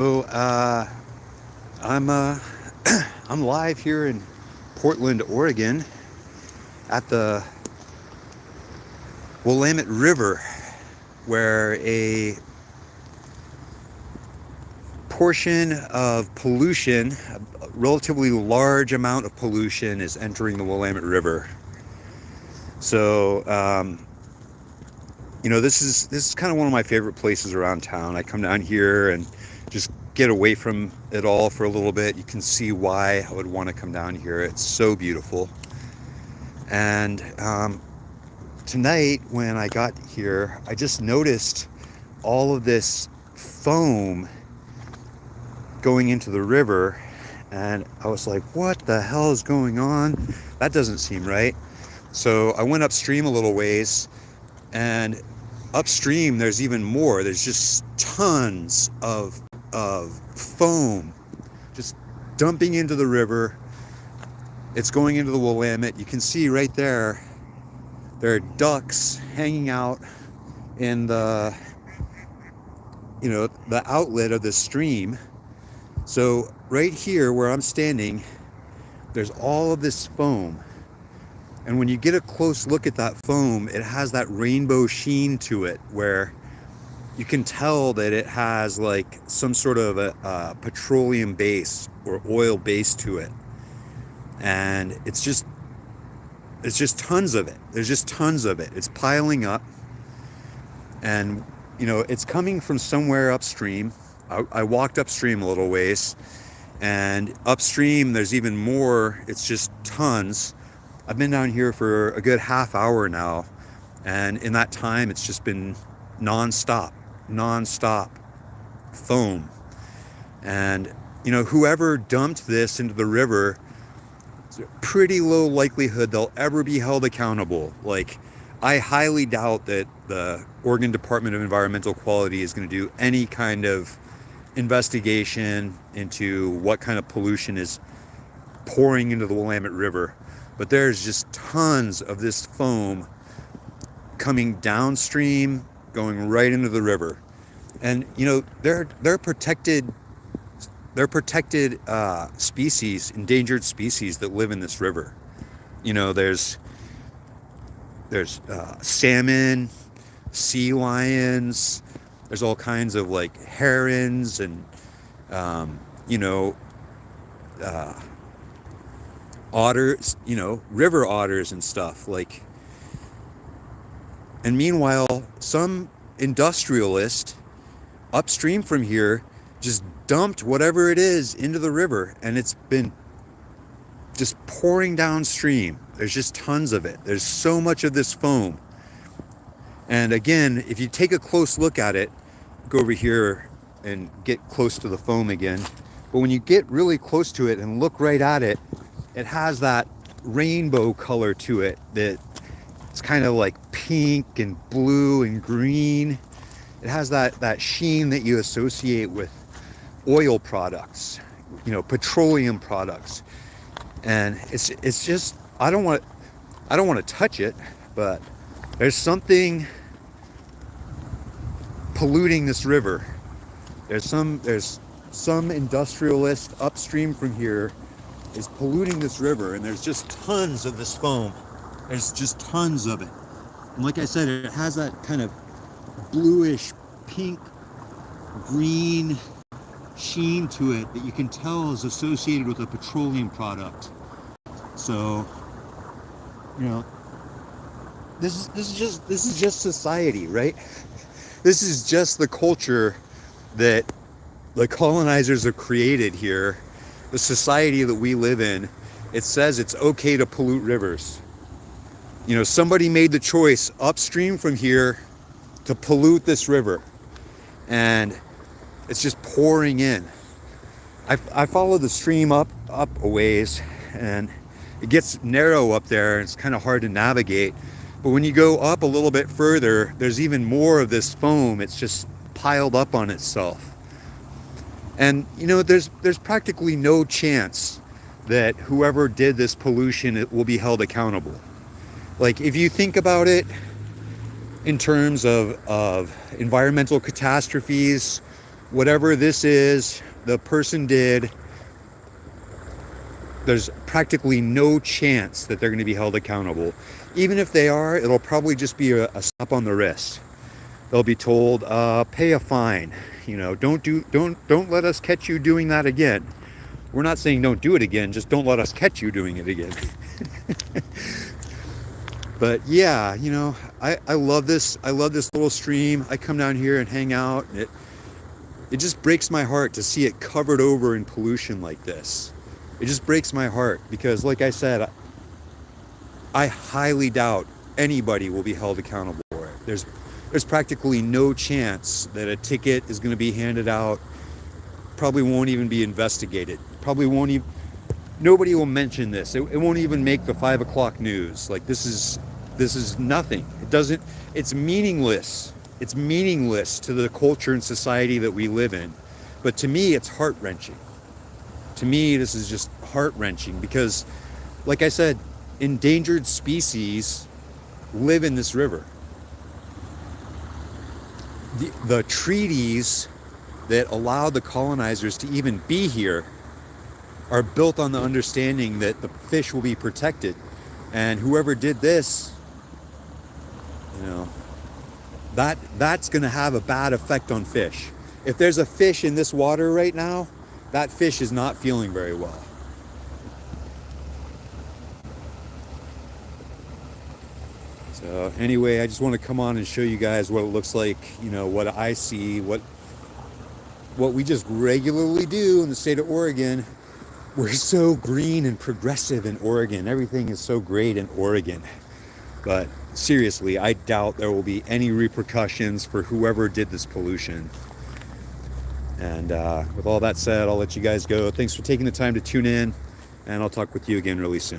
So I'm I'm live here in Portland, Oregon, at the Willamette River, where a portion of pollution, a relatively large amount of pollution, is entering the Willamette River. So this is kind of one of my favorite places around town. I come down here and just get away from it all for a little bit. You can see why I would want to come down here. It's so beautiful. And tonight, when I got here, I just noticed all of this foam going into the river, and I was like, what the hell is going on? That doesn't seem right. So I went upstream a little ways, and upstream there's even more. There's just tons of foam just dumping into the river. It's going into the Willamette. You can see right there are ducks hanging out in the outlet of the stream. So right here where I'm standing, there's all of this foam. And when you get a close look at that foam, it has that rainbow sheen to it, where you can tell that it has like some sort of a petroleum base or oil base to it. And it's just tons of it. There's just tons of it. It's piling up, and it's coming from somewhere upstream. I walked upstream a little ways, and upstream there's even more. It's just tons. I've been down here for a good half hour now, and in that time it's just been non-stop foam. And whoever dumped this into the river, it's a pretty low likelihood they'll ever be held accountable. Like, I highly doubt that the Oregon Department of Environmental Quality is going to do any kind of investigation into what kind of pollution is pouring into the Willamette River. But there's just tons of this foam coming downstream, going right into the river. And they're protected species, endangered species that live in this river. There's salmon, sea lions. There's all kinds of like herons and otters, river otters and stuff like. And meanwhile, some industrialist upstream from here just dumped whatever it is into the river, and it's been just pouring downstream. There's just tons of it. There's so much of this foam. And again, if you take a close look at it, go over here and get close to the foam again. But when you get really close to it and look right at it, it has that rainbow color to it that it's kind of like pink and blue and green. It has that sheen that you associate with oil products, petroleum products. And it's just, I don't want to touch it, but there's something polluting this river. There's some industrialist upstream from here is polluting this river, and there's just tons of this foam. There's just tons of it. And like I said, it has that kind of bluish, pink, green sheen to it that you can tell is associated with a petroleum product. So, this is just society, right? This is just the culture that the colonizers have created here, the society that we live in. It says it's okay to pollute rivers. Somebody made the choice upstream from here to pollute this river, and it's just pouring in. I follow the stream up a ways, and it gets narrow up there. It's kind of hard to navigate. But when you go up a little bit further, there's even more of this foam. It's just piled up on itself. And there's practically no chance that whoever did this pollution, it will be held accountable. Like, if you think about it in terms of environmental catastrophes whatever this is, the person did, there's practically no chance that they're going to be held accountable. Even if they are, it'll probably just be a slap on the wrist. They'll be told, pay a fine. You know, don't let us catch you doing that again. We're not saying don't do it again, just don't let us catch you doing it again. But yeah, you know, I love this. I love this little stream. I come down here and hang out. And it just breaks my heart to see it covered over in pollution like this. It just breaks my heart because, like I said, I highly doubt anybody will be held accountable for it. There's practically no chance that a ticket is going to be handed out. Probably won't even be investigated. Probably won't even. Nobody will mention this. It won't even make the 5 o'clock news. Like this is nothing. It doesn't. It's meaningless. It's meaningless to the culture and society that we live in. But to me, it's heart-wrenching. To me, this is just heart-wrenching because, like I said, endangered species live in this river. The treaties that allowed the colonizers to even be here are built on the understanding that the fish will be protected. And whoever did this, you know, that's going to have a bad effect on fish. If there's a fish in this water right now, that fish is not feeling very well. So anyway, I just want to come on and show you guys what it looks like, you know, what I see, what we just regularly do in the state of Oregon. We're so green and progressive in Oregon. Everything is so great in Oregon. But seriously, I doubt there will be any repercussions for whoever did this pollution. And with all that said, I'll let you guys go. Thanks for taking the time to tune in, and I'll talk with you again really soon.